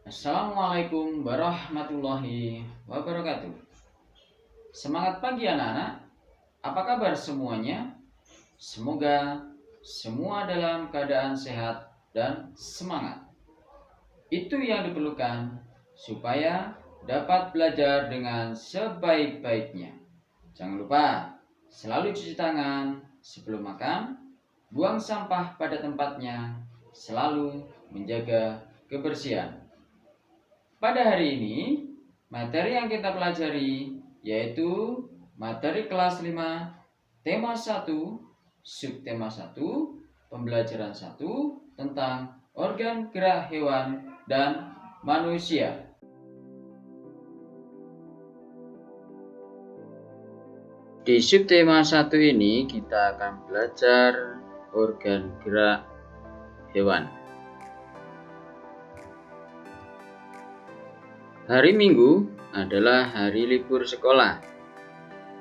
Assalamualaikum warahmatullahi wabarakatuh. Semangat pagi anak-anak. Apa kabar semuanya? Semoga semua dalam keadaan sehat dan semangat. Itu yang diperlukan supaya dapat belajar dengan sebaik-baiknya. Jangan lupa selalu cuci tangan sebelum makan, buang sampah pada tempatnya, selalu menjaga kebersihan. Pada hari ini, materi yang kita pelajari yaitu materi kelas 5, tema 1, subtema 1, pembelajaran 1 tentang organ gerak hewan dan manusia. Di subtema 1 ini kita akan belajar organ gerak hewan. Hari Minggu adalah hari libur sekolah.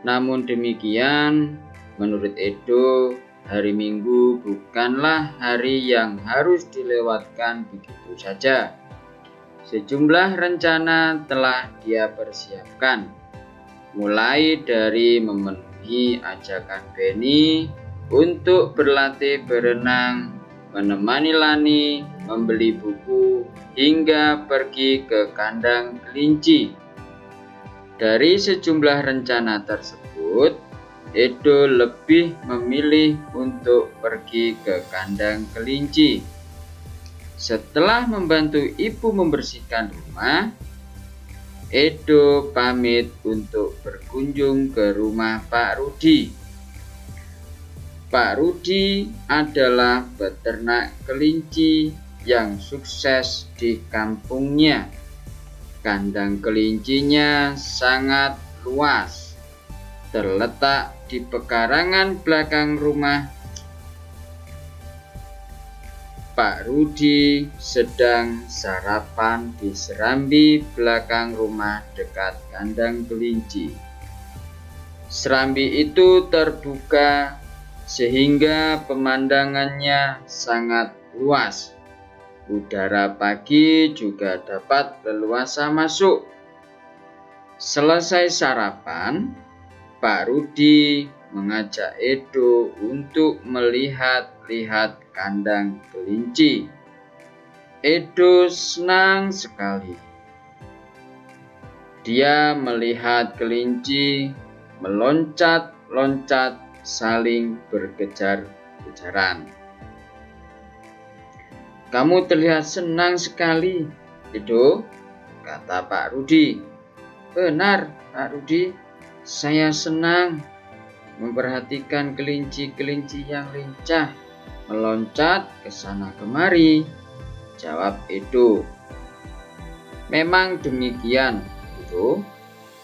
Namun demikian, menurut Edo, hari Minggu bukanlah hari yang harus dilewatkan begitu saja. Sejumlah rencana telah dia persiapkan, mulai dari memenuhi ajakan Benny untuk berlatih berenang, menemani Lani membeli buku, hingga pergi ke kandang kelinci. Dari sejumlah rencana tersebut, Edo lebih memilih untuk pergi ke kandang kelinci. Setelah membantu ibu membersihkan rumah, Edo pamit untuk berkunjung ke rumah Pak Rudi. Pak Rudi adalah peternak kelinci yang sukses di kampungnya. Kandang kelincinya sangat luas, terletak di pekarangan belakang rumah. Pak Rudi sedang sarapan di serambi belakang rumah dekat kandang kelinci. Serambi itu terbuka sehingga pemandangannya sangat luas. Udara pagi juga dapat leluasa masuk. Selesai sarapan, Pak Rudi mengajak Edo untuk melihat-lihat kandang kelinci. Edo senang sekali. Dia melihat kelinci meloncat-loncat saling berkejar-kejaran. "Kamu terlihat senang sekali, Edo," kata Pak Rudi. "Benar, Pak Rudi. Saya senang memperhatikan kelinci-kelinci yang lincah meloncat ke sana kemari," jawab Edo. Memang demikian, Edo.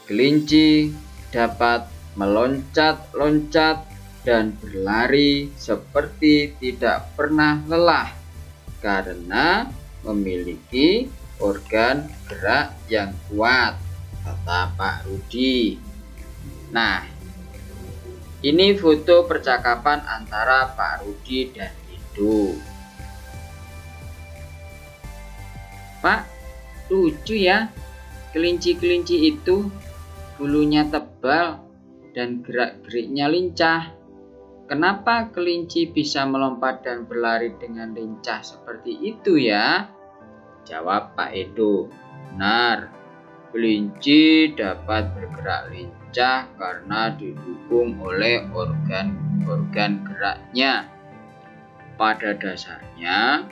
Kelinci dapat meloncat-loncat dan berlari seperti tidak pernah lelah karena memiliki organ gerak yang kuat, kata Pak Rudi. Nah, ini foto percakapan antara Pak Rudi dan Edo. "Pak, lucu ya, kelinci-kelinci itu bulunya tebal dan gerak-geriknya lincah. Kenapa kelinci bisa melompat dan berlari dengan lincah seperti itu ya?" jawab Pak Edo. "Benar, kelinci dapat bergerak lincah karena didukung oleh organ-organ geraknya. Pada dasarnya,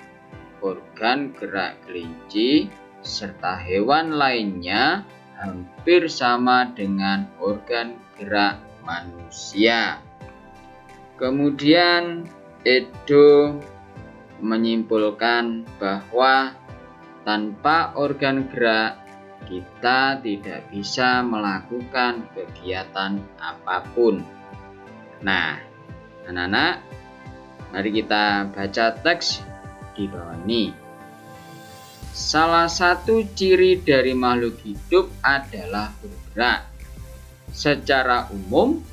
organ gerak kelinci serta hewan lainnya hampir sama dengan organ gerak manusia." Kemudian Edo menyimpulkan bahwa tanpa organ gerak kita tidak bisa melakukan kegiatan apapun. Nah, anak-anak, mari kita baca teks di bawah ini. Salah satu ciri dari makhluk hidup adalah bergerak. Secara umum,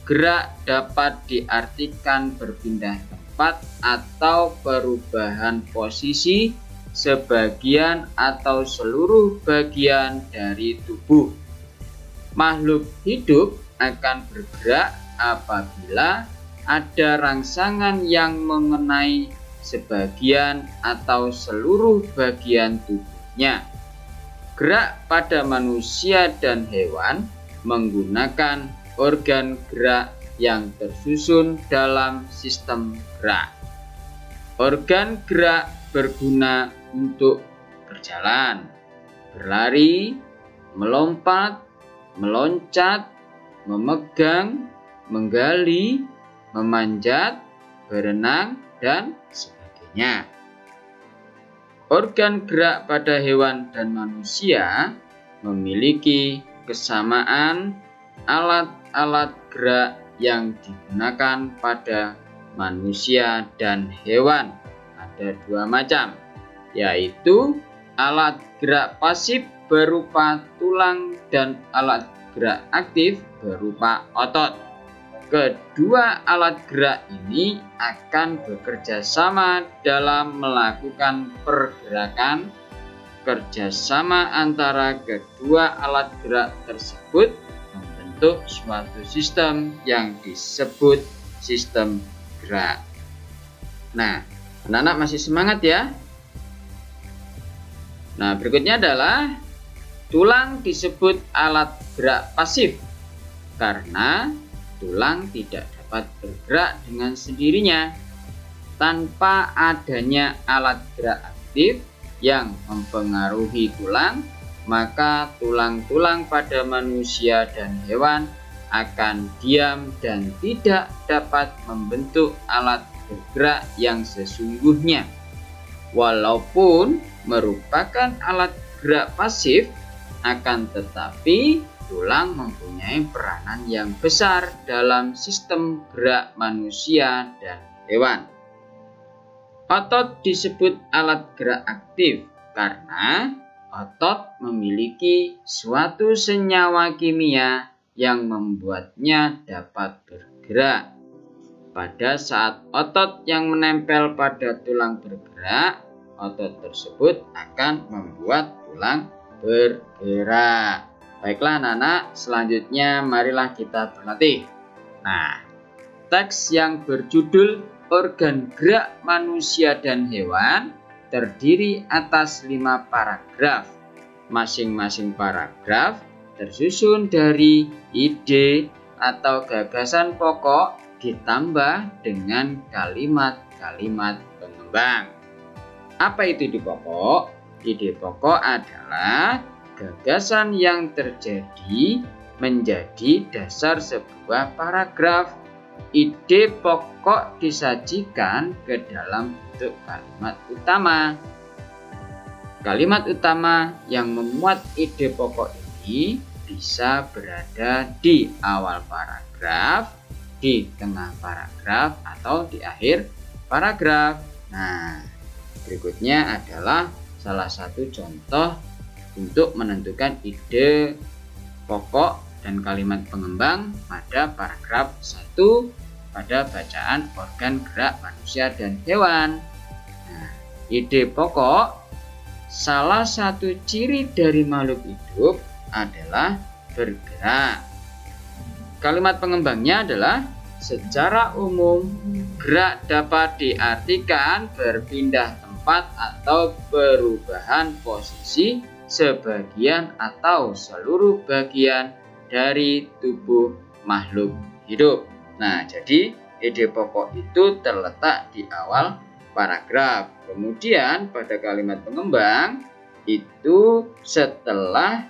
gerak dapat diartikan berpindah tempat atau perubahan posisi sebagian atau seluruh bagian dari tubuh. Makhluk hidup akan bergerak apabila ada rangsangan yang mengenai sebagian atau seluruh bagian tubuhnya. Gerak pada manusia dan hewan menggunakan organ gerak yang tersusun dalam sistem gerak. Organ gerak berguna untuk berjalan, berlari, melompat, meloncat, memegang, menggali, memanjat, berenang, dan sebagainya. Organ gerak pada hewan dan manusia memiliki kesamaan alat-alat gerak yang digunakan pada manusia dan hewan. Ada dua macam, yaitu alat gerak pasif berupa tulang dan alat gerak aktif berupa otot. Kedua alat gerak ini akan bekerja sama dalam melakukan pergerakan. Kerjasama antara kedua alat gerak tersebut membentuk suatu sistem yang disebut sistem gerak. Nah, anak-anak masih semangat ya? Nah, berikutnya adalah tulang disebut alat gerak pasif karena tulang tidak dapat bergerak dengan sendirinya. Tanpa adanya alat gerak aktif yang mempengaruhi tulang, maka tulang-tulang pada manusia dan hewan akan diam dan tidak dapat membentuk alat bergerak yang sesungguhnya. Walaupun merupakan alat gerak pasif, akan tetapi tulang mempunyai peranan yang besar dalam sistem gerak manusia dan hewan. Otot disebut alat gerak aktif karena otot memiliki suatu senyawa kimia yang membuatnya dapat bergerak. Pada saat otot yang menempel pada tulang bergerak, otot tersebut akan membuat tulang bergerak. Baiklah anak-anak, selanjutnya marilah kita berlatih. Nah, teks yang berjudul Organ Gerak Manusia dan Hewan terdiri atas 5 paragraf. Masing-masing paragraf tersusun dari ide atau gagasan pokok ditambah dengan kalimat-kalimat pengembang. Apa itu ide pokok? Ide pokok adalah gagasan yang terjadi menjadi dasar sebuah paragraf. Ide pokok disajikan ke dalam bentuk kalimat utama. Kalimat utama yang memuat ide pokok ini bisa berada di awal paragraf, di tengah paragraf, atau di akhir paragraf. Nah, berikutnya adalah salah satu contoh untuk menentukan ide pokok dan kalimat pengembang pada paragraf 1 pada bacaan organ gerak manusia dan hewan. Nah, ide pokok, salah satu ciri dari makhluk hidup adalah bergerak. Kalimat pengembangnya adalah secara umum gerak dapat diartikan berpindah tempat atau perubahan posisi sebagian atau seluruh bagian dari tubuh makhluk hidup. Nah, jadi ide pokok itu terletak di awal paragraf. Kemudian pada kalimat pengembang itu setelah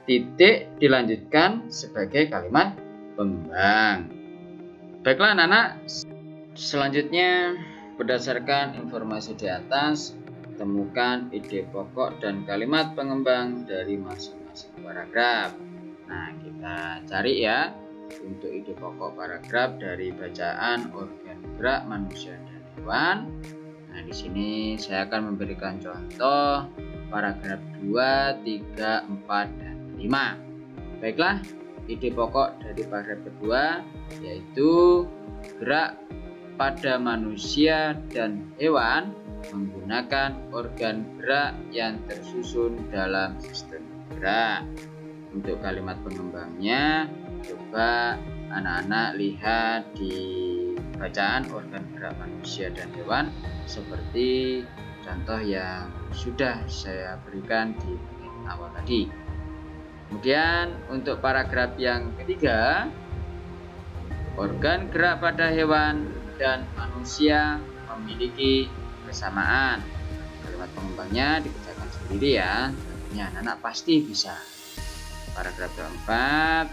titik dilanjutkan sebagai kalimat pengembang. Baiklah anak-anak, selanjutnya berdasarkan informasi di atas, temukan ide pokok dan kalimat pengembang dari masing-masing paragraf. Nah, kita cari ya untuk ide pokok paragraf dari bacaan organ gerak manusia dan hewan. Nah, di sini saya akan memberikan contoh paragraf 2, 3, 4, dan 5. Baiklah, ide pokok dari paragraf kedua yaitu gerak pada manusia dan hewan menggunakan organ gerak yang tersusun dalam sistem gerak. Untuk kalimat pengembangnya, coba anak-anak lihat di bacaan organ gerak manusia dan hewan seperti contoh yang sudah saya berikan di menit awal tadi. Kemudian untuk paragraf yang ketiga, organ gerak pada hewan dan manusia memiliki kesamaan. Kalimat pengembangnya dikerjakan sendiri ya, tentunya anak-anak pasti bisa. Paragraf keempat,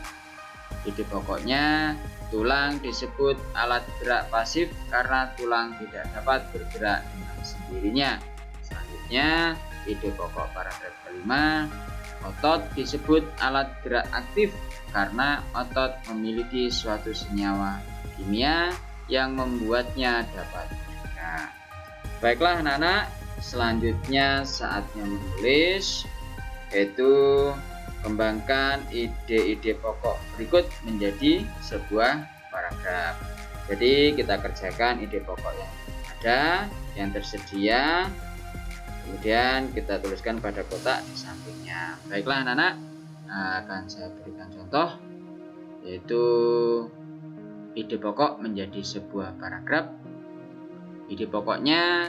ide pokoknya tulang disebut alat gerak pasif karena tulang tidak dapat bergerak dengan sendirinya. Selanjutnya, ide pokok paragraf kelima, otot disebut alat gerak aktif karena otot memiliki suatu senyawa kimia yang membuatnya dapat bergerak. Baiklah anak-anak, selanjutnya saatnya menulis, yaitu kembangkan ide-ide pokok berikut menjadi sebuah paragraf. Jadi kita kerjakan ide pokok yang ada, yang tersedia, kemudian kita tuliskan pada kotak di sampingnya. Baiklah anak-anak, akan saya berikan contoh, yaitu ide pokok menjadi sebuah paragraf. Ide pokoknya,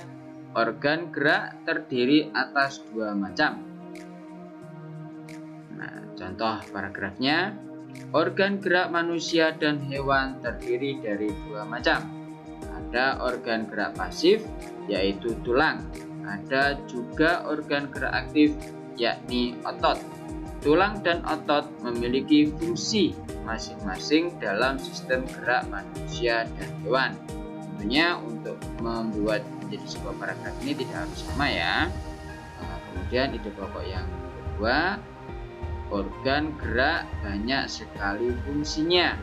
organ gerak terdiri atas dua macam. Contoh paragrafnya, organ gerak manusia dan hewan terdiri dari dua macam. Ada organ gerak pasif, yaitu tulang. Ada juga organ gerak aktif, yakni otot. Tulang dan otot memiliki fungsi masing-masing dalam sistem gerak manusia dan hewan. Tentunya untuk membuat menjadi sebuah paragraf ini tidak harus sama ya. Kemudian ide pokok yang kedua, organ gerak banyak sekali fungsinya.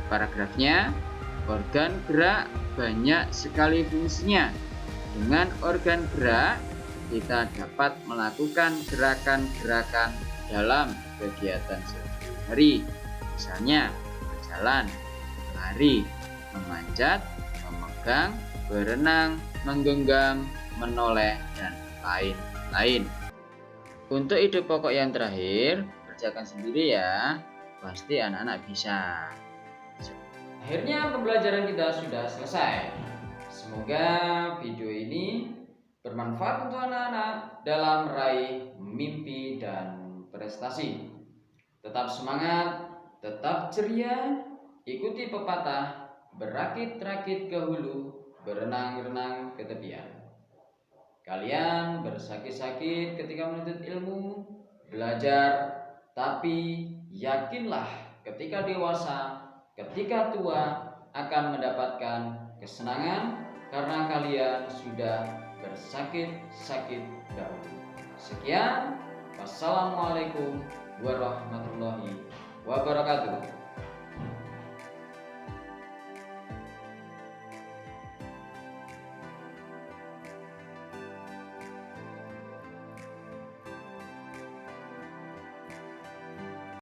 Paragrafnya, organ gerak banyak sekali fungsinya. Dengan organ gerak, kita dapat melakukan gerakan-gerakan dalam kegiatan sehari-hari. Misalnya, berjalan, berlari, memanjat, memegang, berenang, menggenggam, menoleh, dan lain-lain. Untuk ide pokok yang terakhir, kerjakan sendiri ya, pasti anak-anak bisa. Akhirnya pembelajaran kita sudah selesai. Semoga video ini bermanfaat untuk anak-anak dalam meraih mimpi dan prestasi. Tetap semangat, tetap ceria, ikuti pepatah, berakit-rakit ke hulu, berenang-renang ke tepian. Kalian bersakit-sakit ketika menuntut ilmu, belajar, tapi yakinlah ketika dewasa, ketika tua akan mendapatkan kesenangan karena kalian sudah bersakit-sakit dahulu. Sekian, wassalamualaikum warahmatullahi wabarakatuh.